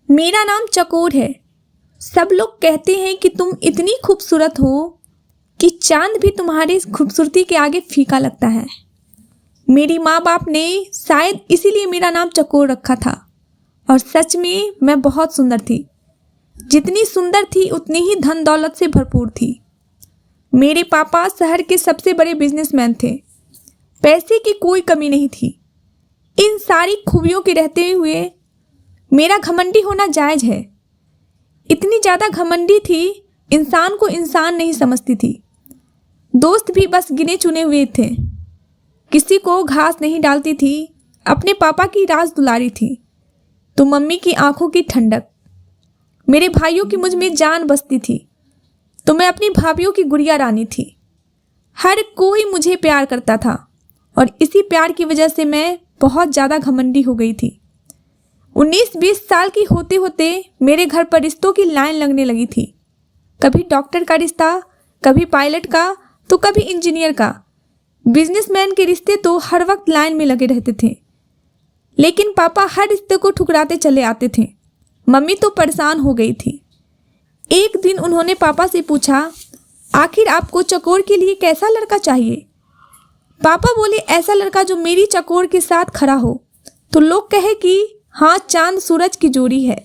मेरा नाम चकोर है। सब लोग कहते हैं कि तुम इतनी खूबसूरत हो कि चांद भी तुम्हारी खूबसूरती के आगे फीका लगता है। मेरी माँ बाप ने शायद इसीलिए मेरा नाम चकोर रखा था। और सच में मैं बहुत सुंदर थी। जितनी सुंदर थी उतनी ही धन दौलत से भरपूर थी। मेरे पापा शहर के सबसे बड़े बिजनेसमैन थे। पैसे की कोई कमी नहीं थी। इन सारी खूबियों के रहते हुए मेरा घमंडी होना जायज़ है। इतनी ज़्यादा घमंडी थी, इंसान को इंसान नहीं समझती थी। दोस्त भी बस गिने चुने हुए थे। किसी को घास नहीं डालती थी। अपने पापा की राज दुलारी थी तो मम्मी की आंखों की ठंडक। मेरे भाइयों की मुझ में जान बसती थी तो मैं अपनी भाभियों की गुड़िया रानी थी। हर कोई मुझे प्यार करता था और इसी प्यार की वजह से मैं बहुत ज़्यादा घमंडी हो गई थी। 19-20 साल की होते होते मेरे घर पर रिश्तों की लाइन लगने लगी थी। कभी डॉक्टर का रिश्ता, कभी पायलट का, तो कभी इंजीनियर का। बिजनेसमैन के रिश्ते तो हर वक्त लाइन में लगे रहते थे। लेकिन पापा हर रिश्ते को ठुकराते चले आते थे। मम्मी तो परेशान हो गई थी। एक दिन उन्होंने पापा से पूछा, आखिर आपको चकोर के लिए कैसा लड़का चाहिए? पापा बोले, ऐसा लड़का जो मेरी चकोर के साथ खड़ा हो तो लोग कहे कि हाँ, चांद सूरज की जोड़ी है।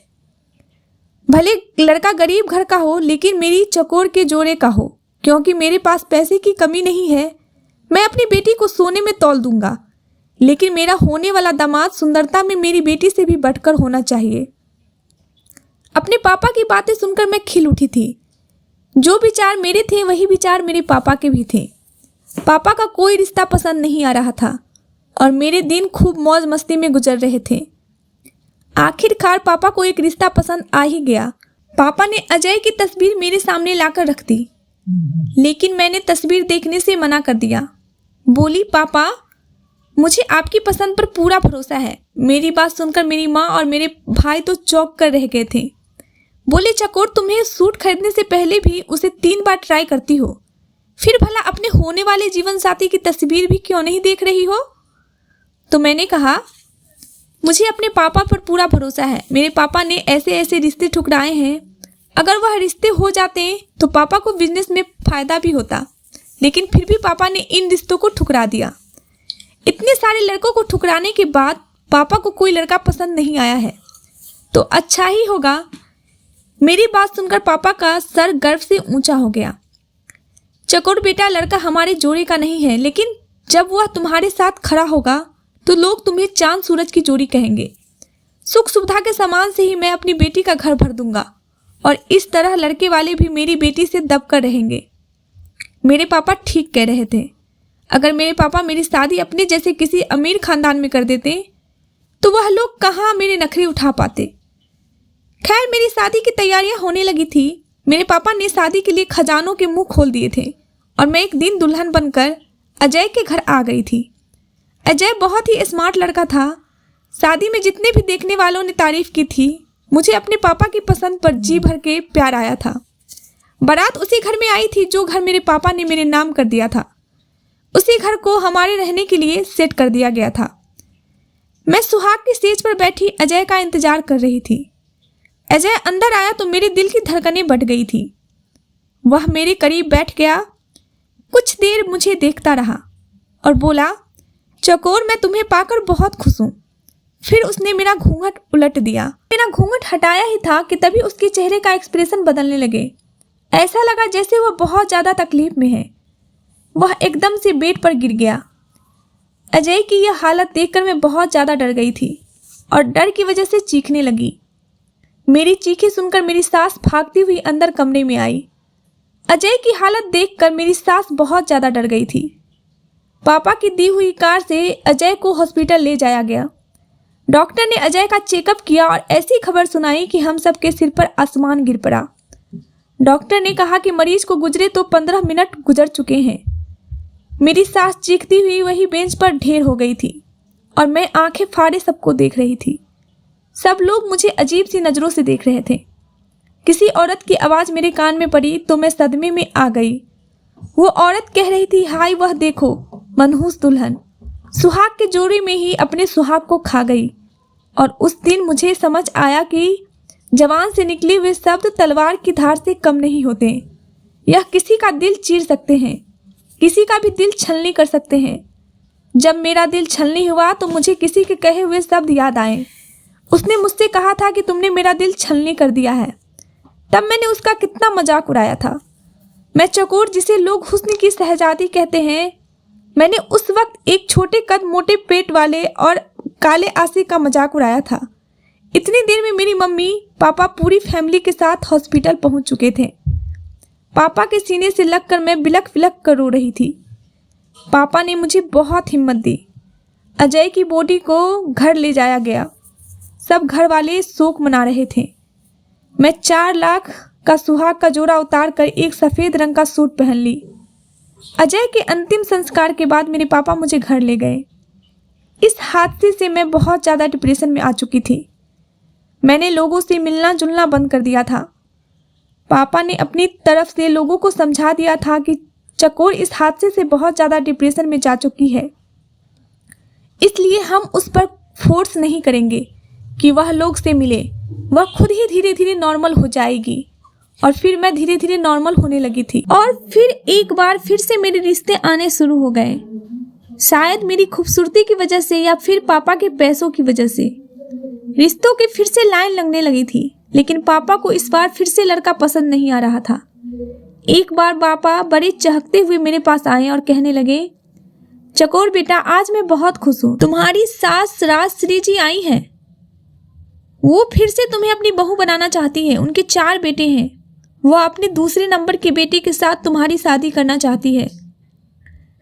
भले लड़का गरीब घर का हो लेकिन मेरी चकोर के जोड़े का हो, क्योंकि मेरे पास पैसे की कमी नहीं है। मैं अपनी बेटी को सोने में तौल दूंगा, लेकिन मेरा होने वाला दामाद सुंदरता में मेरी बेटी से भी बढ़कर होना चाहिए। अपने पापा की बातें सुनकर मैं खिल उठी थी। जो विचार मेरे थे वही विचार मेरे पापा के भी थे। पापा का कोई रिश्ता पसंद नहीं आ रहा था और मेरे दिन खूब मौज मस्ती में गुजर रहे थे। आखिरकार पापा को एक रिश्ता पसंद आ ही गया। पापा ने अजय की तस्वीर मेरे सामने लाकर रख दी, लेकिन मैंने तस्वीर देखने से मना कर दिया। बोली, पापा मुझे आपकी पसंद पर पूरा भरोसा है। मेरी बात सुनकर मेरी माँ और मेरे भाई तो चौंक कर रह गए थे। बोले, चकोर तुम्हें सूट खरीदने से पहले भी उसे 3 बार ट्राई करती हो, फिर भला अपने होने वाले जीवन साथी की तस्वीर भी क्यों नहीं देख रही हो? तो मैंने कहा, मुझे अपने पापा पर पूरा भरोसा है। मेरे पापा ने ऐसे ऐसे रिश्ते ठुकराए हैं। अगर वह रिश्ते हो जाते तो पापा को बिजनेस में फ़ायदा भी होता, लेकिन फिर भी पापा ने इन रिश्तों को ठुकरा दिया। इतने सारे लड़कों को ठुकराने के बाद पापा को कोई लड़का पसंद नहीं आया है तो अच्छा ही होगा। मेरी बात सुनकर पापा का सर गर्व से ऊंचा हो गया। चकोर बेटा, लड़का हमारे जोड़े का नहीं है, लेकिन जब वह तुम्हारे साथ खड़ा होगा तो लोग तुम्हें चांद सूरज की जोड़ी कहेंगे। सुख सुविधा के सामान से ही मैं अपनी बेटी का घर भर दूंगा और इस तरह लड़के वाले भी मेरी बेटी से दब कर रहेंगे। मेरे पापा ठीक कह रहे थे। अगर मेरे पापा मेरी शादी अपने जैसे किसी अमीर खानदान में कर देते तो वह लोग कहाँ मेरे नखरे उठा पाते। खैर, मेरी शादी की तैयारियां होने लगी थी। मेरे पापा ने शादी के लिए खजानों के मुंह खोल दिए थे और मैं एक दिन दुल्हन बनकर अजय के घर आ गई थी। अजय बहुत ही स्मार्ट लड़का था। शादी में जितने भी देखने वालों ने तारीफ की थी, मुझे अपने पापा की पसंद पर जी भर के प्यार आया था। बारात उसी घर में आई थी जो घर मेरे पापा ने मेरे नाम कर दिया था। उसी घर को हमारे रहने के लिए सेट कर दिया गया था। मैं सुहाग की स्टेज पर बैठी अजय का इंतजार कर रही थी। अजय अंदर आया तो मेरे दिल की धड़कनें बढ़ गई थी। वह मेरे करीब बैठ गया, कुछ देर मुझे देखता रहा और बोला, चकोर, मैं तुम्हें पाकर बहुत खुश हूँ। फिर उसने मेरा घूंघट उलट दिया। मेरा घूंघट हटाया ही था कि तभी उसके चेहरे का एक्सप्रेशन बदलने लगे। ऐसा लगा जैसे वह बहुत ज़्यादा तकलीफ में है। वह एकदम से बेड पर गिर गया। अजय की यह हालत देखकर मैं बहुत ज़्यादा डर गई थी और डर की वजह से चीखने लगी। मेरी चीखें सुनकर मेरी सास भागती हुई अंदर कमरे में आई। अजय की हालत देखकर मेरी सास बहुत ज़्यादा डर गई थी। पापा की दी हुई कार से अजय को हॉस्पिटल ले जाया गया। डॉक्टर ने अजय का चेकअप किया और ऐसी खबर सुनाई कि हम सब के सिर पर आसमान गिर पड़ा। डॉक्टर ने कहा कि मरीज को गुजरे तो 15 मिनट गुजर चुके हैं। मेरी सास चीखती हुई वही बेंच पर ढेर हो गई थी और मैं आंखें फाड़े सबको देख रही थी। सब लोग मुझे अजीब सी नज़रों से देख रहे थे। किसी औरत की आवाज़ मेरे कान में पड़ी तो मैं सदमे में आ गई। वो औरत कह रही थी, हाय वह देखो, मनहूस दुल्हन सुहाग के जोड़ी में ही अपने सुहाग को खा गई। और उस दिन मुझे समझ आया कि जवान से निकले हुए शब्द तलवार की धार से कम नहीं होते। यह किसी का दिल चीर सकते हैं, किसी का भी दिल छलनी कर सकते हैं। जब मेरा दिल छलनी हुआ तो मुझे किसी के कहे हुए शब्द याद आए। उसने मुझसे कहा था कि तुमने मेरा दिल छलनी कर दिया है। तब मैंने उसका कितना मजाक उड़ाया था। मैं चकोर, जिसे लोग हुस्न की शहजादी कहते हैं, मैंने उस वक्त एक छोटे कद मोटे पेट वाले और काले आसे का मजाक उड़ाया था। इतनी देर में मेरी मम्मी पापा पूरी फैमिली के साथ हॉस्पिटल पहुंच चुके थे। पापा के सीने से लगकर मैं बिलख बिलख कर रो रही थी। पापा ने मुझे बहुत हिम्मत दी। अजय की बॉडी को घर ले जाया गया। सब घर वाले शोक मना रहे थे। मैं 4 लाख का सुहाग का जोड़ा उतार कर एक सफ़ेद रंग का सूट पहन ली। अजय के अंतिम संस्कार के बाद मेरे पापा मुझे घर ले गए। इस हादसे से मैं बहुत ज़्यादा डिप्रेशन में आ चुकी थी। मैंने लोगों से मिलना जुलना बंद कर दिया था। पापा ने अपनी तरफ से लोगों को समझा दिया था कि चकोर इस हादसे से बहुत ज़्यादा डिप्रेशन में जा चुकी है, इसलिए हम उस पर फोर्स नहीं करेंगे कि वह लोग से मिले। वह खुद ही धीरे धीरे नॉर्मल हो जाएगी। और फिर मैं धीरे धीरे नॉर्मल होने लगी थी। और फिर एक बार फिर से मेरे रिश्ते आने शुरू हो गए। शायद मेरी खूबसूरती की वजह से या फिर पापा के पैसों की वजह से रिश्तों की फिर से लाइन लगने लगी थी। लेकिन पापा को इस बार फिर से लड़का पसंद नहीं आ रहा था। एक बार पापा बड़े चहकते हुए मेरे पास आए और कहने लगे, चकोर बेटा, आज मैं बहुत खुश हूँ। तुम्हारी सास राजश्री जी आई हैं। वो फिर से तुम्हें अपनी बहू बनाना चाहती है। उनके 4 बेटे हैं। वह अपने दूसरे नंबर के बेटे के साथ तुम्हारी शादी करना चाहती है।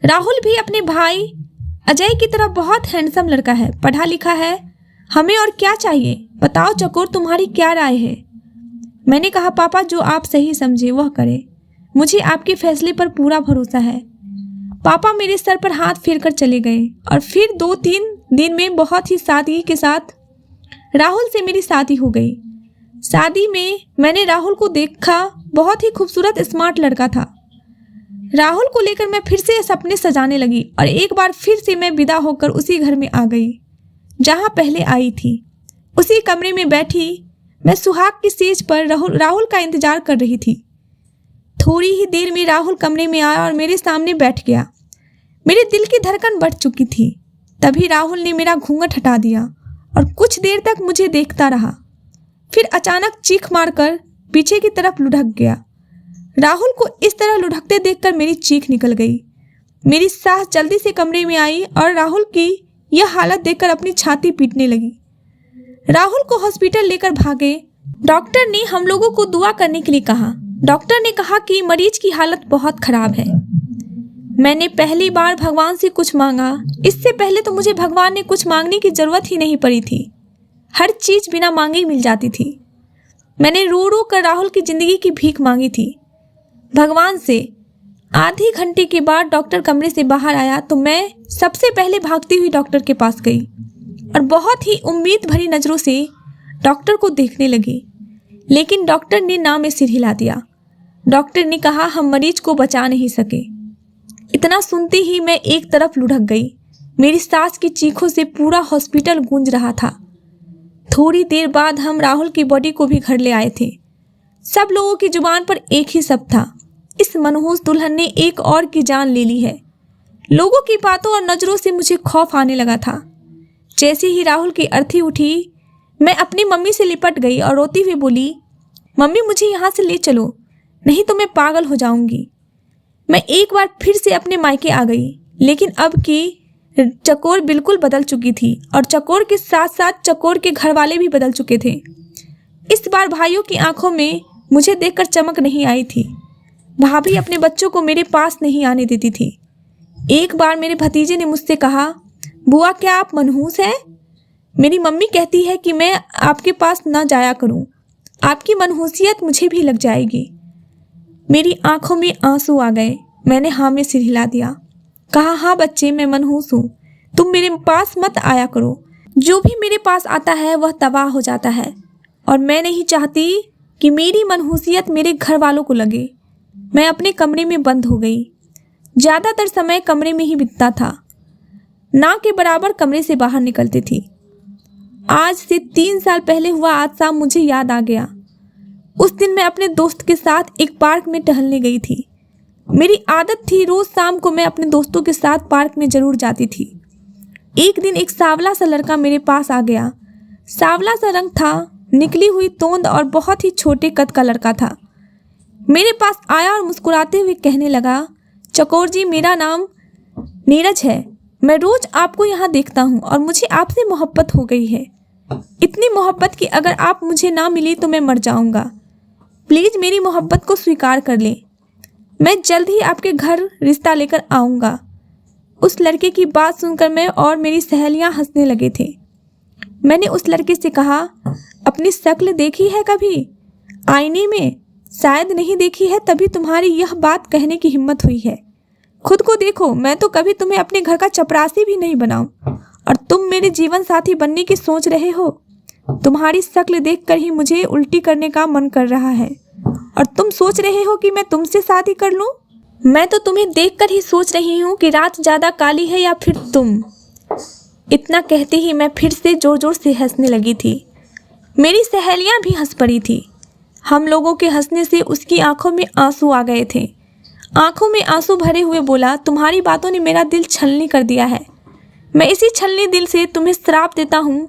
राहुल भी अपने भाई अजय की तरह बहुत हैंडसम लड़का है, पढ़ा लिखा है। हमें और क्या चाहिए? बताओ चकोर, तुम्हारी क्या राय है? मैंने कहा, पापा जो आप सही समझे वह करें। मुझे आपके फैसले पर पूरा भरोसा है। पापा मेरे सर पर हाथ फेरकर चले गए। और फिर 2-3 दिन में बहुत ही सादगी के साथ राहुल से मेरी शादी हो गई। शादी में मैंने राहुल को देखा। बहुत ही खूबसूरत स्मार्ट लड़का था। राहुल को लेकर मैं फिर से सपने सजाने लगी और एक बार फिर से मैं विदा होकर उसी घर में आ गई जहां पहले आई थी। उसी कमरे में बैठी मैं सुहाग की सेज पर राहुल का इंतजार कर रही थी। थोड़ी ही देर में राहुल कमरे में आया और मेरे सामने बैठ गया। मेरे दिल की धड़कन बढ़ चुकी थी। तभी राहुल ने मेरा घूंघट हटा दिया और कुछ देर तक मुझे देखता रहा। फिर अचानक चीख मारकर पीछे की तरफ लुढ़क गया। राहुल को इस तरह लुढ़कते देखकर मेरी चीख निकल गई। मेरी सास जल्दी से कमरे में आई और राहुल की यह हालत देखकर अपनी छाती पीटने लगी। राहुल को हॉस्पिटल लेकर भागे। डॉक्टर ने हम लोगों को दुआ करने के लिए कहा। डॉक्टर ने कहा कि मरीज की हालत बहुत खराब है। मैंने पहली बार भगवान से कुछ मांगा। इससे पहले तो मुझे भगवान ने कुछ मांगने की जरूरत ही नहीं पड़ी थी। हर चीज बिना मांगे ही मिल जाती थी। मैंने रो रो कर राहुल की जिंदगी की भीख मांगी थी भगवान से। आधे घंटे के बाद डॉक्टर कमरे से बाहर आया तो मैं सबसे पहले भागती हुई डॉक्टर के पास गई और बहुत ही उम्मीद भरी नज़रों से डॉक्टर को देखने लगी। लेकिन डॉक्टर ने ना में सिर हिला दिया। डॉक्टर ने कहा, हम मरीज को बचा नहीं सके। इतना सुनते ही मैं एक तरफ लुढ़क गई। मेरी सास की चीखों से पूरा हॉस्पिटल गूंज रहा था। थोड़ी देर बाद हम राहुल की बॉडी को भी घर ले आए थे। सब लोगों की जुबान पर एक ही शब्द था, इस मनहूस दुल्हन ने एक और की जान ले ली है। लोगों की बातों और नज़रों से मुझे खौफ आने लगा था। जैसे ही राहुल की अर्थी उठी, मैं अपनी मम्मी से लिपट गई और रोती हुई बोली, मम्मी मुझे यहाँ से ले चलो, नहीं तो मैं पागल हो जाऊंगी। मैं एक बार फिर से अपने मायके आ गई। लेकिन अब की चकोर बिल्कुल बदल चुकी थी और चकोर के साथ साथ चकोर के घर वाले भी बदल चुके थे। इस बार भाइयों की आंखों में मुझे देखकर चमक नहीं आई थी। भाभी अपने बच्चों को मेरे पास नहीं आने देती थी। एक बार मेरे भतीजे ने मुझसे कहा, बुआ क्या आप मनहूस हैं? मेरी मम्मी कहती है कि मैं आपके पास ना जाया करूं, आपकी मनहूसियत मुझे भी लग जाएगी। मेरी आंखों में आंसू आ गए। मैंने हाँ में सिर हिला दिया। कहा, हाँ बच्चे, मैं मनहूस हूँ, तुम मेरे पास मत आया करो। जो भी मेरे पास आता है वह तबाह हो जाता है और मैं नहीं चाहती कि मेरी मनहूसियत मेरे घर वालों को लगे। मैं अपने कमरे में बंद हो गई। ज़्यादातर समय कमरे में ही बीतता था, ना के बराबर कमरे से बाहर निकलती थी। आज से 3 साल पहले हुआ आज शाम मुझे याद आ गया। उस दिन मैं अपने दोस्त के साथ एक पार्क में टहलने गई थी। मेरी आदत थी रोज शाम को मैं अपने दोस्तों के साथ पार्क में जरूर जाती थी। एक दिन एक सांवला सा लड़का मेरे पास आ गया। सांवला सा रंग था, निकली हुई तोंद और बहुत ही छोटे कद का लड़का था। मेरे पास आया और मुस्कुराते हुए कहने लगा, चकोर जी, मेरा नाम नीरज है। मैं रोज आपको यहाँ देखता हूँ और मुझे आपसे मोहब्बत हो गई है। इतनी मोहब्बत कि अगर आप मुझे ना मिली तो मैं मर जाऊँगा। प्लीज़ मेरी मोहब्बत को स्वीकार कर लें। मैं जल्द ही आपके घर रिश्ता लेकर आऊँगा। उस लड़के की बात सुनकर मैं और मेरी सहेलियाँ हंसने लगे थे। मैंने उस लड़के से कहा, अपनी शक्ल देखी है कभी आईने में? शायद नहीं देखी है, तभी तुम्हारी यह बात कहने की हिम्मत हुई है। खुद को देखो, मैं तो कभी तुम्हें अपने घर का चपरासी भी नहीं बनाऊं और तुम मेरे जीवन साथी बनने की सोच रहे हो। तुम्हारी शक्ल देखकर ही मुझे उल्टी करने का मन कर रहा है और तुम सोच रहे हो कि मैं तुमसे शादी कर लूं। मैं तो तुम्हें देखकर ही सोच रही हूँ कि रात ज़्यादा काली है या फिर तुम। इतना कहते ही मैं फिर से जोर जोर से हंसने लगी थी। मेरी सहेलियाँ भी हंस पड़ी थी। हम लोगों के हंसने से उसकी आंखों में आंसू आ गए थे। आंखों में आंसू भरे हुए बोला, तुम्हारी बातों ने मेरा दिल छलनी कर दिया है। मैं इसी छलनी दिल से तुम्हें श्राप देता हूँ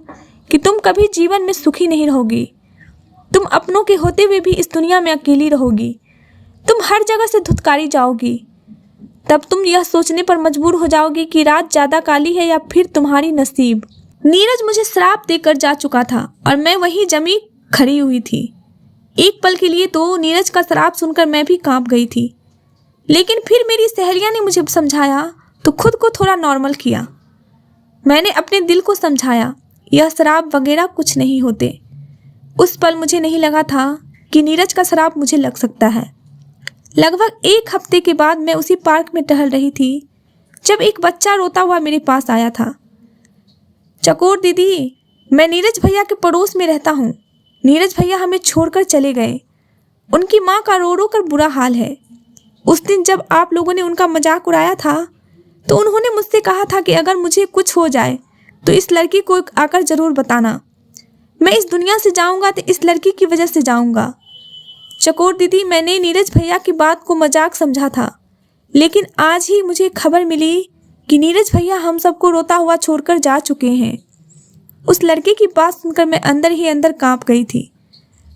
कि तुम कभी जीवन में सुखी नहीं रहोगी। तुम अपनों के होते हुए भी इस दुनिया में अकेली रहोगी। तुम हर जगह से धुतकारी जाओगी। तब तुम यह सोचने पर मजबूर हो जाओगी कि रात ज़्यादा काली है या फिर तुम्हारी नसीब। नीरज मुझे श्राप देकर जा चुका था और मैं वहीं जमी खड़ी हुई थी। एक पल के लिए तो नीरज का श्राप सुनकर मैं भी कांप गई थी, लेकिन फिर मेरी सहेलियां ने मुझे समझाया तो खुद को थोड़ा नॉर्मल किया। मैंने अपने दिल को समझाया, यह श्राप वगैरह कुछ नहीं होते। उस पल मुझे नहीं लगा था कि नीरज का श्राप मुझे लग सकता है। लगभग 1 हफ्ते के बाद मैं उसी पार्क में टहल रही थी जब एक बच्चा रोता हुआ मेरे पास आया था। चकोर दीदी, मैं नीरज भैया के पड़ोस में रहता हूँ। नीरज भैया हमें छोड़कर चले गए। उनकी माँ का रो रो कर बुरा हाल है। उस दिन जब आप लोगों ने उनका मजाक उड़ाया था तो उन्होंने मुझसे कहा था कि अगर मुझे कुछ हो जाए तो इस लड़की को आकर ज़रूर बताना। मैं इस दुनिया से जाऊंगा तो इस लड़की की वजह से जाऊंगा। चकोर दीदी, मैंने नीरज भैया की बात को मजाक समझा था, लेकिन आज ही मुझे खबर मिली कि नीरज भैया हम सबको रोता हुआ छोड़कर जा चुके हैं। उस लड़के की बात सुनकर मैं अंदर ही अंदर कांप गई थी।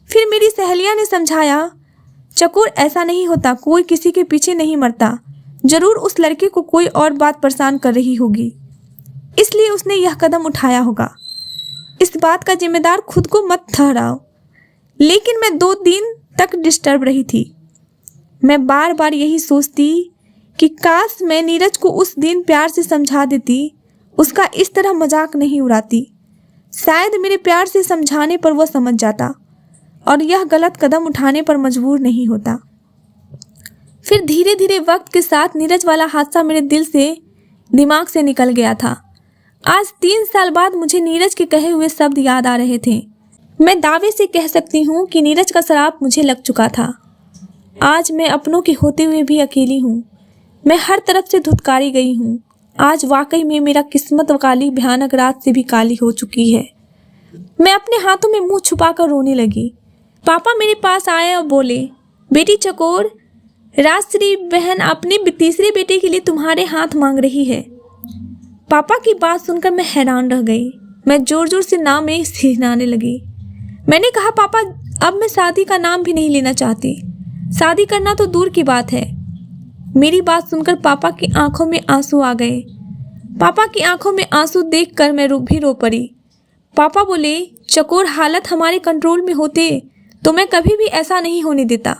फिर मेरी सहेलियां ने समझाया, चकोर ऐसा नहीं होता, कोई किसी के पीछे नहीं मरता। जरूर उस लड़के को कोई और बात परेशान कर रही होगी, इसलिए उसने यह कदम उठाया होगा। इस बात का जिम्मेदार खुद को मत ठहराओ। लेकिन मैं 2 दिन तक डिस्टर्ब रही थी। मैं बार बार यही सोचती कि काश मैं नीरज को उस दिन प्यार से समझा देती, उसका इस तरह मजाक नहीं उड़ाती। शायद मेरे प्यार से समझाने पर वह समझ जाता और यह गलत कदम उठाने पर मजबूर नहीं होता। फिर धीरे धीरे वक्त के साथ नीरज वाला हादसा मेरे दिल से दिमाग से निकल गया था। आज 3 साल बाद मुझे नीरज के कहे हुए शब्द याद आ रहे थे। मैं दावे से कह सकती हूँ कि नीरज का श्राप मुझे लग चुका था। आज मैं अपनों के होते हुए भी अकेली हूँ। मैं हर तरफ से धुतकारी गई हूँ। आज वाकई में मेरा किस्मत काली भयानक रात से भी काली हो चुकी है। मैं अपने हाथों में मुंह छुपाकर रोने लगी। पापा मेरे पास आए और बोले, बेटी चकोर, राजश्री बहन अपने तीसरे बेटे के लिए तुम्हारे हाथ मांग रही है। पापा की बात सुनकर मैं हैरान रह गई। मैं जोर जोर से नाम में सिहराने लगी। मैंने कहा, पापा अब मैं शादी का नाम भी नहीं लेना चाहती। शादी करना तो दूर की बात है। मेरी बात सुनकर पापा की आंखों में आंसू आ गए। पापा की आंखों में आंसू देखकर मैं भी रो पड़ी। पापा बोले, चकोर, हालत हमारे कंट्रोल में होते तो मैं कभी भी ऐसा नहीं होने देता।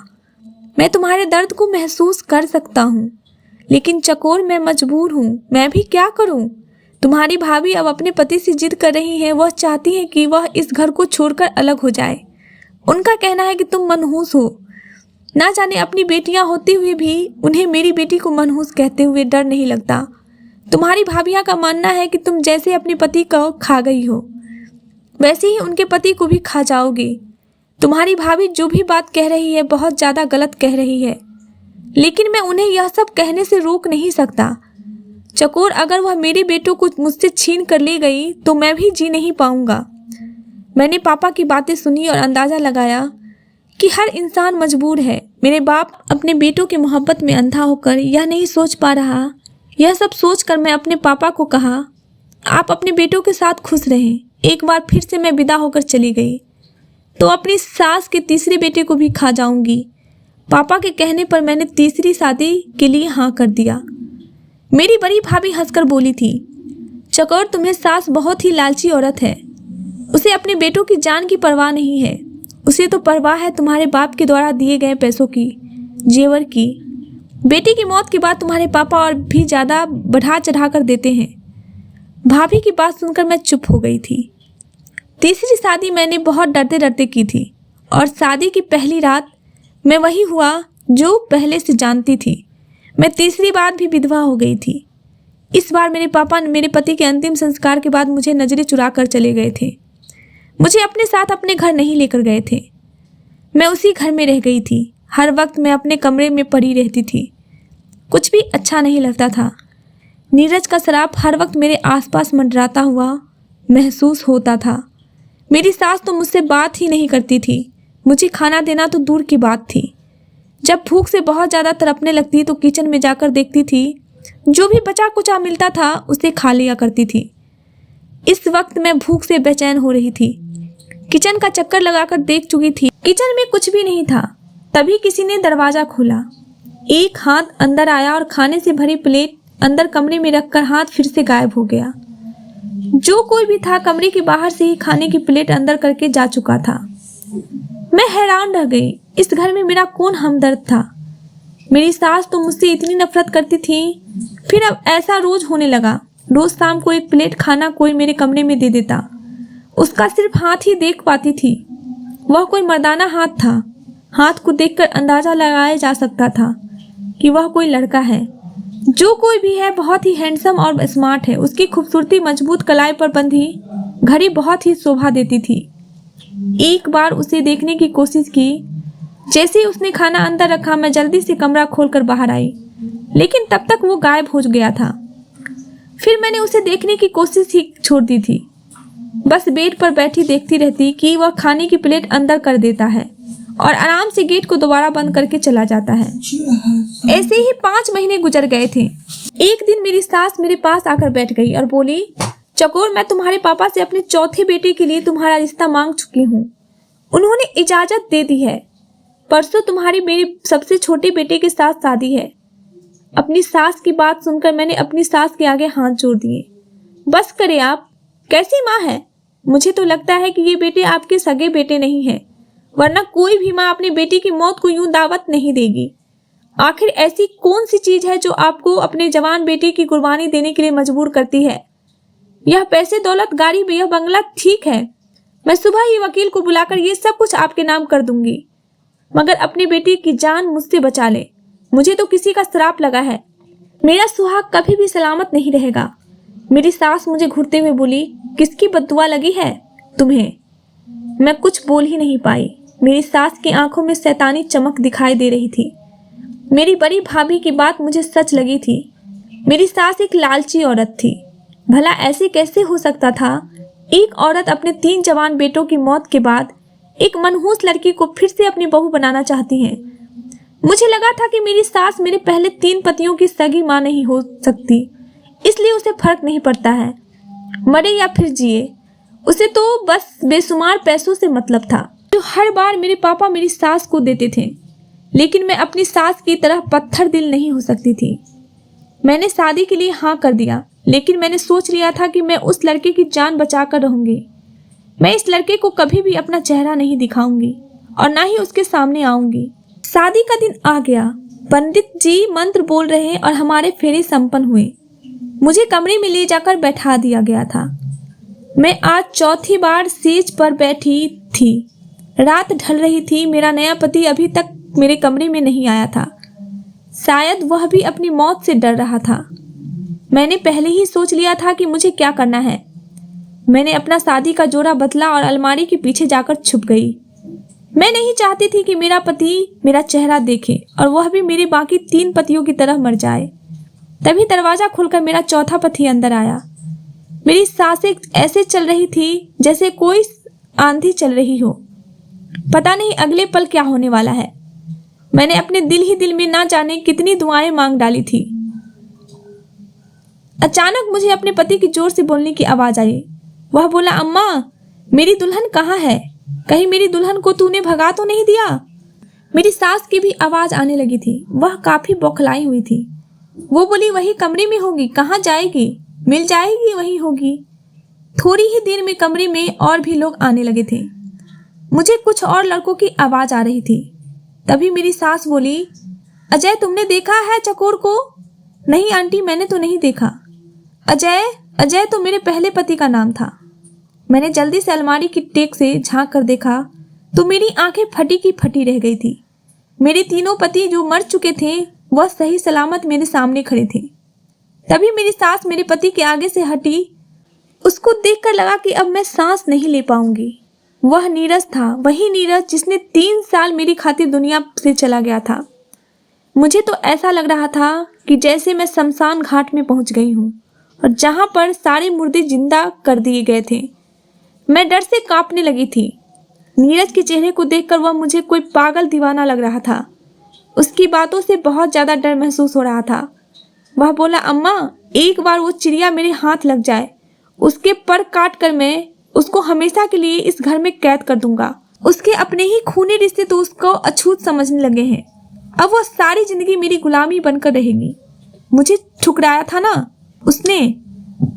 मैं तुम्हारे दर्द को महसूस कर सकता हूँ, लेकिन चकोर मैं मजबूर हूँ। मैं भी क्या करूँ? तुम्हारी भाभी अब अपने पति से जिद कर रही है। वह चाहती है कि वह इस घर को छोड़कर अलग हो जाए। उनका कहना है कि तुम मनहूस हो। ना जाने अपनी बेटियां होते हुए भी उन्हें मेरी बेटी को मनहूस कहते हुए डर नहीं लगता। तुम्हारी भाभियां का मानना है कि तुम जैसे अपने पति को खा गई हो, वैसे ही उनके पति को भी खा जाओगी। तुम्हारी भाभी जो भी बात कह रही है बहुत ज़्यादा गलत कह रही है, लेकिन मैं उन्हें यह सब कहने से रोक नहीं सकता। चकोर, अगर वह मेरे बेटों को मुझसे छीन कर ले गई तो मैं भी जी नहीं पाऊंगा। मैंने पापा की बातें सुनी और अंदाज़ा लगाया कि हर इंसान मजबूर है। मेरे बाप अपने बेटों की मोहब्बत में अंधा होकर यह नहीं सोच पा रहा। यह सब सोचकर मैं अपने पापा को कहा, आप अपने बेटों के साथ खुश रहें। एक बार फिर से मैं विदा होकर चली गई तो अपनी सास के तीसरे बेटे को भी खा जाऊंगी। पापा के कहने पर मैंने तीसरी शादी के लिए हाँ कर दिया। मेरी बड़ी भाभी हंसकर बोली थी, चकोर तुम्हें सास बहुत ही लालची औरत है। उसे अपने बेटों की जान की परवाह नहीं है। उसे तो परवाह है तुम्हारे बाप के द्वारा दिए गए पैसों की, जेवर की। बेटी की मौत के बाद तुम्हारे पापा और भी ज़्यादा बढ़ा चढ़ा कर देते हैं। भाभी की बात सुनकर मैं चुप हो गई थी। तीसरी शादी मैंने बहुत डरते डरते की थी और शादी की पहली रात मैं वही हुआ जो पहले से जानती थी। मैं तीसरी बार भी विधवा हो गई थी। इस बार मेरे पापा मेरे पति के अंतिम संस्कार के बाद मुझे नजरें चुरा कर चले गए थे। मुझे अपने साथ अपने घर नहीं लेकर गए थे। मैं उसी घर में रह गई थी। हर वक्त मैं अपने कमरे में पड़ी रहती थी। कुछ भी अच्छा नहीं लगता था। नीरज का शराब हर वक्त मेरे आसपास मंडराता हुआ महसूस होता था। मेरी सास तो मुझसे बात ही नहीं करती थी। मुझे खाना देना तो दूर की बात थी। जब भूख से बहुत ज़्यादा तड़पने लगती तो किचन में जाकर देखती थी, जो भी बचा कुचा मिलता था उसे खा लिया करती थी। इस वक्त मैं भूख से बेचैन हो रही थी। किचन का चक्कर लगाकर देख चुकी थी, किचन में कुछ भी नहीं था। तभी किसी ने दरवाज़ा खोला। एक हाथ अंदर आया और खाने से भरी प्लेट अंदर कमरे में रखकर हाथ फिर से गायब हो गया। जो कोई भी था कमरे के बाहर से ही खाने की प्लेट अंदर करके जा चुका था। मैं हैरान रह गई। इस घर में मेरा कौन हमदर्द था? मेरी सास तो मुझसे इतनी नफरत करती थी, फिर अब ऐसा रोज होने लगा। रोज शाम को एक प्लेट खाना कोई मेरे कमरे में दे देता। उसका सिर्फ हाथ ही देख पाती थी। वह कोई मर्दाना हाथ था। हाथ को देखकर अंदाजा लगाया जा सकता था कि वह कोई लड़का है। जो कोई भी है बहुत ही हैंडसम और स्मार्ट है। उसकी खूबसूरती मजबूत कलाई पर बंधी घड़ी बहुत ही शोभा देती थी। एक बार उसे देखने की कोशिश की। जैसे ही उसने खाना अंदर रखा मैं जल्दी से कमरा खोलकर बाहर आई, लेकिन तब तक वो गायब हो गया था। फिर मैंने उसे देखने की कोशिश ही छोड़ दी थी। बस बेड पर बैठी देखती रहती कि वह खाने की प्लेट अंदर कर देता है और आराम से गेट को दोबारा बंद करके चला जाता है। ऐसे ही 5 महीने गुजर गए थे। एक दिन मेरी सास मेरे पास आकर बैठ गई और बोली, चकोर मैं तुम्हारे पापा से अपने चौथे बेटे के लिए तुम्हारा रिश्ता मांग चुकी हूँ। उन्होंने इजाजत दे दी है। परसों तुम्हारी मेरे सबसे छोटे बेटे के साथ शादी है। अपनी सास की बात सुनकर मैंने अपनी सास के आगे हाथ जोड़ दिए। बस करे आप, कैसी माँ है? मुझे तो लगता है कि ये बेटे आपके सगे बेटे नहीं है, वरना कोई भी माँ अपनी बेटी की मौत को यूं दावत नहीं देगी। आखिर ऐसी कौन सी चीज है जो आपको अपने जवान बेटे की कुर्बानी देने के लिए मजबूर करती है? यह पैसे, दौलत, गाड़ी, यह बंगला ठीक है। मैं सुबह ही वकील को बुलाकर ये सब कुछ आपके नाम कर दूंगी, मगर अपनी बेटी की जान मुझसे बचा ले। मुझे तो किसी का श्राप लगा है। मेरा सुहाग कभी भी सलामत नहीं रहेगा। मेरी सास मुझे घूरते हुए बोली, किसकी बद्दुआ लगी है तुम्हें? मैं कुछ बोल ही नहीं पाई। मेरी सास की आंखों में शैतानी चमक दिखाई दे रही थी। मेरी बड़ी भाभी की बात मुझे सच लगी थी। मेरी सास एक लालची औरत थी। भला ऐसे कैसे हो सकता था? एक औरत अपने 3 जवान बेटों की मौत के बाद एक मनहूस लड़की को फिर से अपनी बहू बनाना चाहती हैं। मुझे लगा था कि मेरी सास मेरे पहले 3 पतियों की सगी माँ नहीं हो सकती, इसलिए उसे फर्क नहीं पड़ता है, मरे या फिर जिए। उसे तो बस बेशुमार पैसों से मतलब था, जो हर बार मेरे पापा मेरी सास को देते थे। लेकिन मैं अपनी सास की तरह पत्थर दिल नहीं हो सकती थी। मैंने शादी के लिए हाँ कर दिया, लेकिन मैंने सोच लिया था कि मैं उस लड़के की जान बचा कर रहूंगी। मैं इस लड़के को कभी भी अपना चेहरा नहीं दिखाऊंगी और ना ही उसके सामने आऊंगी। शादी का दिन आ गया। पंडित जी मंत्र बोल रहे और हमारे फेरे संपन्न हुए। मुझे कमरे में ले जाकर बैठा दिया गया था। मैं आज चौथी बार सेज पर बैठी थी। रात ढल रही थी। मेरा नया पति अभी तक मेरे कमरे में नहीं आया था। शायद वह भी अपनी मौत से डर रहा था। मैंने पहले ही सोच लिया था कि मुझे क्या करना है। मैंने अपना शादी का जोड़ा बदला और अलमारी के पीछे जाकर छुप गई। मैं नहीं चाहती थी कि मेरा पति मेरा चेहरा देखे और वह भी मेरे बाकी 3 पतियों की तरह मर जाए। तभी दरवाजा खुलकर मेरा चौथा पति अंदर आया। मेरी सांसें ऐसे चल रही थी जैसे कोई आंधी चल रही हो। पता नहीं अगले पल क्या होने वाला है। मैंने अपने दिल ही दिल में ना जाने कितनी दुआएं मांग डाली थी। अचानक मुझे अपने पति की जोर से बोलने की आवाज आई। वह बोला, अम्मा, मेरी दुल्हन कहाँ है? कहीं मेरी दुल्हन को तूने भगा तो नहीं दिया? मेरी सास की भी आवाज आने लगी थी। वह काफी बौखलाई हुई थी। वो बोली, वही कमरे में होगी, कहाँ जाएगी? मिल जाएगी, वही होगी। थोड़ी ही देर में कमरे में और भी लोग आने लगे थे। मुझे कुछ और लड़कों की आवाज आ रही थी। तभी मेरी सास बोली, अजय, तुमने देखा है चकोर को? नहीं आंटी, मैंने तो नहीं देखा। अजय तो मेरे पहले पति का नाम था। मैंने जल्दी से अलमारी की टेक से झांक कर देखा तो मेरी आंखें फटी की फटी रह गई थी। मेरे तीनों पति जो मर चुके थे वह सही सलामत मेरे सामने खड़े थे। तभी मेरी सास मेरे पति के आगे से हटी। उसको देखकर लगा कि अब मैं सांस नहीं ले पाऊंगी। वह नीरज था, वही नीरज जिसने 3 साल मेरी खातिर दुनिया से चला गया था। मुझे तो ऐसा लग रहा था कि जैसे मैं शमशान घाट में पहुंच गई हूं और जहां पर सारे मुर्दे जिंदा कर दिए गए थे। मैं डर से कांपने लगी थी। नीरज के चेहरे को देखकर वह मुझे कोई पागल दीवाना लग रहा था। उसकी बातों से बहुत ज़्यादा डर महसूस हो रहा था। वह बोला, अम्मा, एक बार वो चिड़िया मेरे हाथ लग जाए, उसके पर काट कर मैं उसको हमेशा के लिए इस घर में कैद कर दूंगा। उसके अपने ही खूनी रिश्ते तो उसको अछूत समझने लगे हैं। अब वो सारी जिंदगी मेरी गुलामी बनकर रहेगी। मुझे ठुकराया था ना उसने,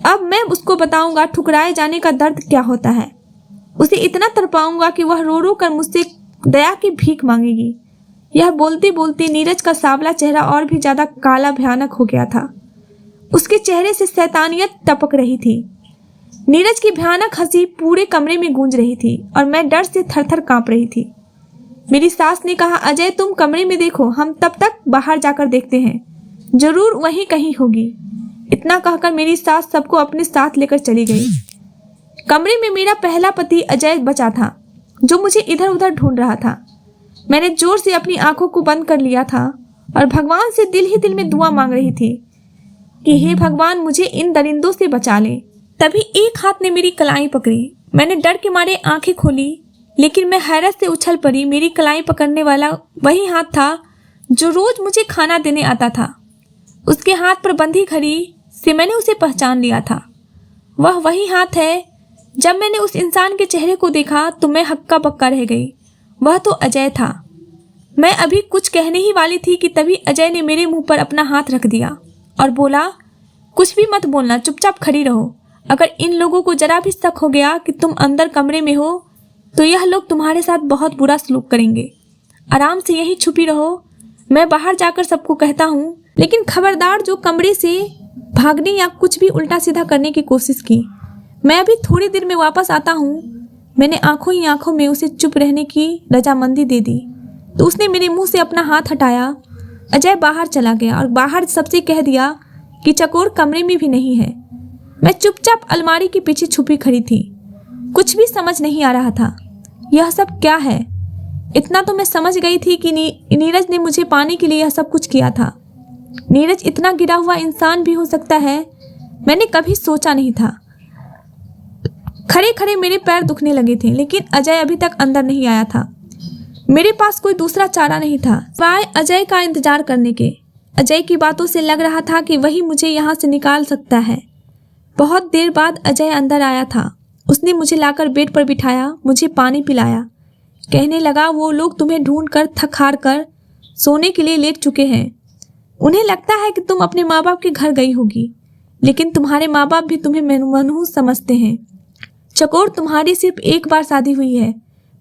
अब मैं उसको बताऊंगा ठुकराए जाने का दर्द क्या होता है। उसे इतना तड़पाऊंगा कि वह रो रो कर मुझसे दया की भीख मांगेगी। यह बोलते बोलते नीरज का सांवला चेहरा और भी ज्यादा काला भयानक हो गया था। उसके चेहरे से शैतानियत टपक रही थी। नीरज की भयानक हंसी पूरे कमरे में गूंज रही थी और मैं डर से थर-थर कांप रही थी। मेरी सास ने कहा, अजय, तुम कमरे में देखो, हम तब तक बाहर जाकर देखते हैं, जरूर वहीं कहीं होगी। इतना कहकर मेरी सास सबको अपने साथ लेकर चली गई। कमरे में मेरा पहला पति अजय बचा था, जो मुझे इधर उधर ढूंढ रहा था। मैंने जोर से अपनी आंखों को बंद कर लिया था और भगवान से दिल ही दिल में दुआ मांग रही थी कि हे भगवान, मुझे इन दरिंदों से बचा ले। तभी एक हाथ ने मेरी कलाई पकड़ी। मैंने डर के मारे आंखें खोली, लेकिन मैं हैरत से उछल पड़ी। मेरी कलाई पकड़ने वाला वही हाथ था जो रोज मुझे खाना देने आता था। उसके हाथ पर बंधी घड़ी से मैंने उसे पहचान लिया था। वह वही हाथ है। जब मैंने उस इंसान के चेहरे को देखा तो मैं हक्का बक्का रह गई। वह तो अजय था। मैं अभी कुछ कहने ही वाली थी कि तभी अजय ने मेरे मुंह पर अपना हाथ रख दिया और बोला, कुछ भी मत बोलना, चुपचाप खड़ी रहो। अगर इन लोगों को जरा भी शक हो गया कि तुम अंदर कमरे में हो तो यह लोग तुम्हारे साथ बहुत बुरा सलूक करेंगे। आराम से यहीं छुपी रहो, मैं बाहर जाकर सबको कहता हूँ। लेकिन खबरदार जो कमरे से भागने या कुछ भी उल्टा सीधा करने की कोशिश की। मैं अभी थोड़ी देर में वापस आता हूँ। मैंने आंखों ही आंखों में उसे चुप रहने की रजामंदी दे दी तो उसने मेरे मुंह से अपना हाथ हटाया। अजय बाहर चला गया और बाहर सबसे कह दिया कि चकोर कमरे में भी नहीं है। मैं चुपचाप अलमारी के पीछे छुपी खड़ी थी। कुछ भी समझ नहीं आ रहा था, यह सब क्या है। इतना तो मैं समझ गई थी कि नीरज ने मुझे पाने के लिए यह सब कुछ किया था। नीरज इतना गिरा हुआ इंसान भी हो सकता है, मैंने कभी सोचा नहीं था। खड़े खड़े मेरे पैर दुखने लगे थे, लेकिन अजय अभी तक अंदर नहीं आया था। मेरे पास कोई दूसरा चारा नहीं था सिवाय अजय का इंतजार करने के। अजय की बातों से लग रहा था कि वही मुझे यहाँ से निकाल सकता है। बहुत देर बाद अजय अंदर आया था। उसने मुझे लाकर बेड पर बिठाया, मुझे पानी पिलाया। कहने लगा, वो लोग तुम्हें ढूंढ कर थक हार कर सोने के लिए लेट चुके हैं। उन्हें लगता है कि तुम अपने माँ बाप के घर गई होगी, लेकिन तुम्हारे माँ बाप भी तुम्हें मनहूस समझते हैं। चकोर, तुम्हारी सिर्फ एक बार शादी हुई है।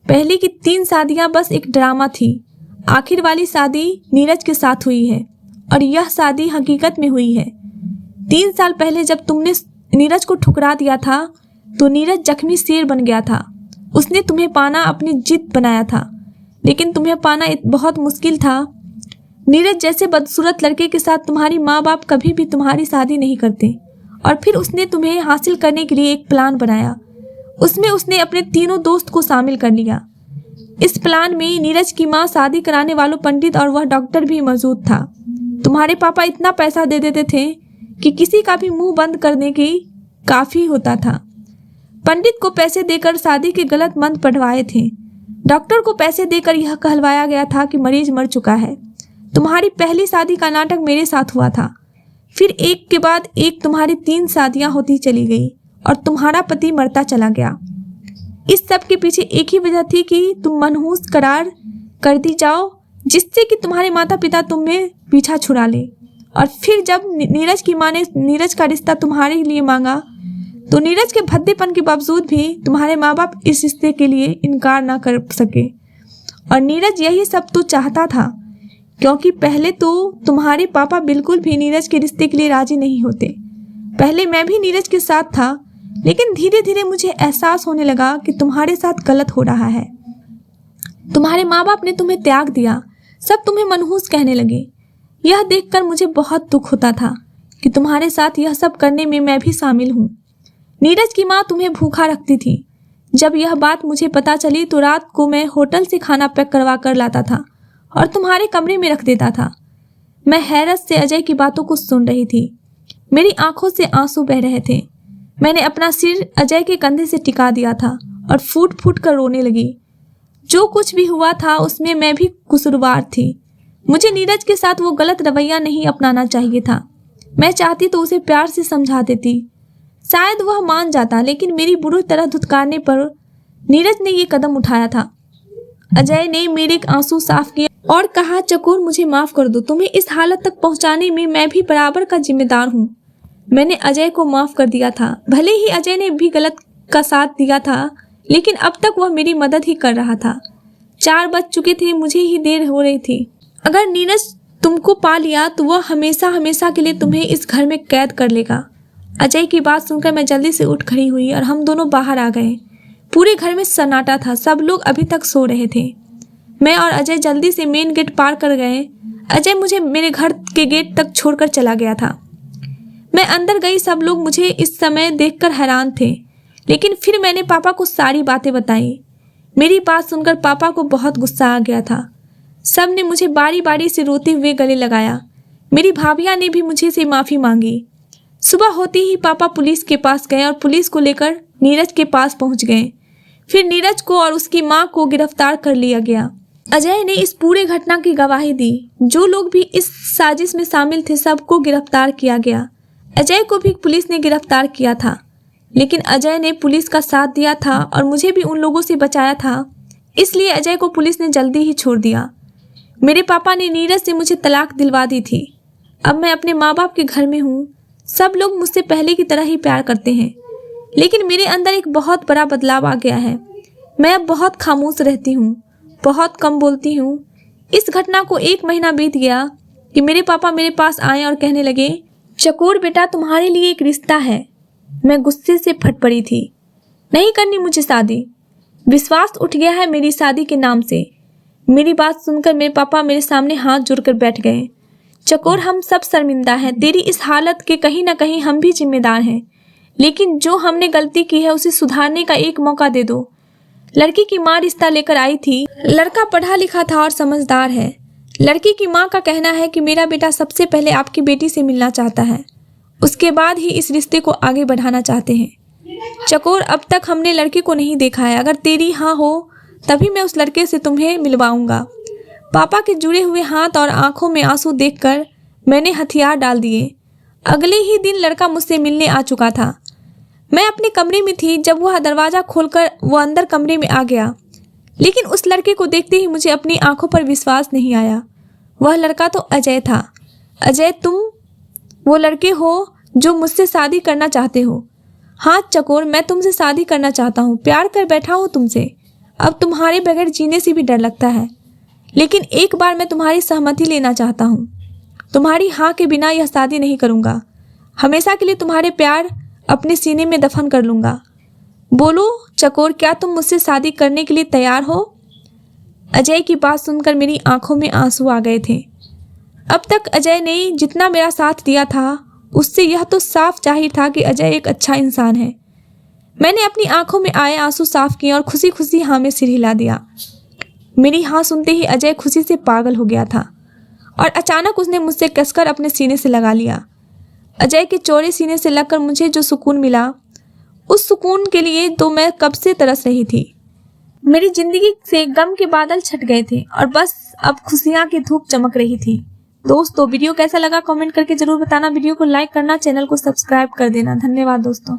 पहले की 3 शादियां बस एक ड्रामा थी। आखिर वाली शादी नीरज के साथ हुई है और यह शादी हकीकत में हुई है। 3 साल पहले जब तुमने नीरज को ठुकरा दिया था तो नीरज जख्मी शेर बन गया था। उसने तुम्हें पाना अपनी जिद बनाया था, लेकिन तुम्हें पाना बहुत मुश्किल था। नीरज जैसे बदसूरत लड़के के साथ तुम्हारी माँ बाप कभी भी तुम्हारी शादी नहीं करते। और फिर उसने तुम्हें हासिल करने के लिए एक प्लान बनाया। उसमें उसने अपने तीनों दोस्त को शामिल कर लिया। इस प्लान में नीरज की माँ, शादी कराने वालों पंडित और वह डॉक्टर भी मौजूद था। तुम्हारे पापा इतना पैसा दे देते थे कि किसी का भी मुंह बंद करने की काफ़ी होता था। पंडित को पैसे देकर शादी के गलत मंत्र पढ़वाए थे। डॉक्टर को पैसे देकर यह कहलवाया गया था कि मरीज मर चुका है। तुम्हारी पहली शादी का नाटक मेरे साथ हुआ था। फिर एक के बाद एक तुम्हारी 3 शादियां होती चली गई और तुम्हारा पति मरता चला गया। इस सब के पीछे एक ही वजह थी कि तुम मनहूस करार कर दी जाओ, जिससे कि तुम्हारे माता पिता तुम्हें पीछा छुड़ा ले। और फिर जब नीरज की माँ ने नीरज का रिश्ता तुम्हारे लिए मांगा तो नीरज के भद्देपन के बावजूद भी तुम्हारे माँ बाप इस रिश्ते के लिए इनकार ना कर सके। और नीरज यही सब तो चाहता था, क्योंकि पहले तो तुम्हारे पापा बिल्कुल भी नीरज के रिश्ते के लिए राजी नहीं होते। पहले मैं भी नीरज के साथ था, लेकिन धीरे धीरे मुझे एहसास होने लगा कि तुम्हारे साथ गलत हो रहा है। तुम्हारे माँ बाप ने तुम्हें त्याग दिया, सब तुम्हें मनहूस कहने लगे। यह देखकर मुझे बहुत दुख होता था कि तुम्हारे साथ यह सब करने में मैं भी शामिल हूँ। नीरज की माँ तुम्हें भूखा रखती थी। जब यह बात मुझे पता चली तो रात को मैं होटल से खाना पैक करवा कर लाता था और तुम्हारे कमरे में रख देता था। मैं हैरत से अजय की बातों को सुन रही थी। मेरी आंखों से आंसू बह रहे थे। मैंने अपना सिर अजय के कंधे से टिका दिया था और फूट फूट कर रोने लगी। जो कुछ भी हुआ था उसमें मैं भी कसूरवार थी। मुझे नीरज के साथ वो गलत रवैया नहीं अपनाना चाहिए था। मैं चाहती तो उसे प्यार से समझा देती, शायद वह मान जाता, लेकिन मेरी बुरी तरह धुतकारने पर नीरज ने ये कदम उठाया था। अजय ने मेरे आंसू साफ किया और कहा, चकोर मुझे माफ कर दो, तुम्हें इस हालत तक पहुंचाने में मैं भी बराबर का जिम्मेदार हूँ। मैंने अजय को माफ कर दिया था। भले ही अजय ने भी गलत का साथ दिया था, लेकिन अब तक वह मेरी मदद ही कर रहा था। 4 बज चुके थे, मुझे ही देर हो रही थी। अगर नीरज तुमको पा लिया तो वह हमेशा हमेशा के लिए तुम्हें इस घर में कैद कर लेगा। अजय की बात सुनकर मैं जल्दी से उठ खड़ी हुई और हम दोनों बाहर आ गए। पूरे घर में सन्नाटा था, सब लोग अभी तक सो रहे थे। मैं और अजय जल्दी से मेन गेट पार कर गए। अजय मुझे मेरे घर के गेट तक छोड़कर चला गया था। मैं अंदर गई। सब लोग मुझे इस समय देखकर हैरान थे, लेकिन फिर मैंने पापा को सारी बातें बताई। मेरी बात सुनकर पापा को बहुत गुस्सा आ गया था। सब ने मुझे बारी बारी से रोते हुए गले लगाया। मेरी भाभियां ने भी मुझे से माफ़ी मांगी। सुबह होते ही पापा पुलिस के पास गए और पुलिस को लेकर नीरज के पास पहुंच गए। फिर नीरज को और उसकी मां को गिरफ्तार कर लिया गया। अजय ने इस पूरे घटना की गवाही दी। जो लोग भी इस साजिश में शामिल थे सबको गिरफ्तार किया गया। अजय को भी पुलिस ने गिरफ्तार किया था, लेकिन अजय ने पुलिस का साथ दिया था और मुझे भी उन लोगों से बचाया था, इसलिए अजय को पुलिस ने जल्दी ही छोड़ दिया। मेरे पापा ने नीरज से मुझे तलाक दिलवा दी थी। अब मैं अपने माँ बाप के घर में हूँ। सब लोग मुझसे पहले की तरह ही प्यार करते हैं, लेकिन मेरे अंदर एक बहुत बड़ा बदलाव आ गया है। मैं अब बहुत खामोश रहती हूँ, बहुत कम बोलती हूँ। इस घटना को 1 महीना बीत गया कि मेरे पापा मेरे पास आए और कहने लगे, चकोर बेटा तुम्हारे लिए एक रिश्ता है। मैं गुस्से से फट पड़ी थी। नहीं करनी मुझे शादी। विश्वास उठ गया है मेरी शादी के नाम से। मेरी बात सुनकर मेरे पापा मेरे सामने हाथ जोड़कर बैठ गए। चकोर हम सब शर्मिंदा हैं। तेरी इस हालत के कहीं ना कहीं हम भी जिम्मेदार हैं, लेकिन जो हमने गलती की है उसे सुधारने का एक मौका दे दो। लड़की की माँ रिश्ता लेकर आई थी। लड़का पढ़ा लिखा था और समझदार है। लड़की की माँ का कहना है कि मेरा बेटा सबसे पहले आपकी बेटी से मिलना चाहता है, उसके बाद ही इस रिश्ते को आगे बढ़ाना चाहते हैं। चकोर अब तक हमने लड़के को नहीं देखा है। अगर तेरी हाँ हो तभी मैं उस लड़के से तुम्हें मिलवाऊंगा। पापा के जुड़े हुए हाथ और आंखों में आंसू देखकर मैंने हथियार डाल दिए। अगले ही दिन लड़का मुझसे मिलने आ चुका था। मैं अपने कमरे में थी जब वह दरवाज़ा खोलकर वो अंदर कमरे में आ गया, लेकिन उस लड़के को देखते ही मुझे अपनी आंखों पर विश्वास नहीं आया। वह लड़का तो अजय था। अजय, तुम वो लड़के हो जो मुझसे शादी करना चाहते हो। हाँ चकोर, मैं तुमसे शादी करना चाहता हूँ। प्यार कर बैठा हूँ तुमसे। अब तुम्हारे बगैर जीने से भी डर लगता है, लेकिन एक बार मैं तुम्हारी सहमति लेना चाहता हूँ। तुम्हारी हाँ के बिना यह शादी नहीं करूँगा। हमेशा के लिए तुम्हारे प्यार अपने सीने में दफन कर लूँगा। बोलो चकोर, क्या तुम मुझसे शादी करने के लिए तैयार हो? अजय की बात सुनकर मेरी आंखों में आंसू आ गए थे। अब तक अजय ने जितना मेरा साथ दिया था उससे यह तो साफ जाहिर था कि अजय एक अच्छा इंसान है। मैंने अपनी आंखों में आए आंसू साफ किए और खुशी खुशी हाँ में सिर हिला दिया। मेरी हाँ सुनते ही अजय खुशी से पागल हो गया था और अचानक उसने मुझसे कसकर अपने सीने से लगा लिया। अजय के चौड़े सीने से लगकर मुझे जो सुकून मिला उस सुकून के लिए तो मैं कब से तरस रही थी। मेरी जिंदगी से गम के बादल छट गए थे और बस अब खुशियां की धूप चमक रही थी। दोस्तों वीडियो कैसा लगा कमेंट करके जरूर बताना। वीडियो को लाइक करना, चैनल को सब्सक्राइब कर देना। धन्यवाद दोस्तों।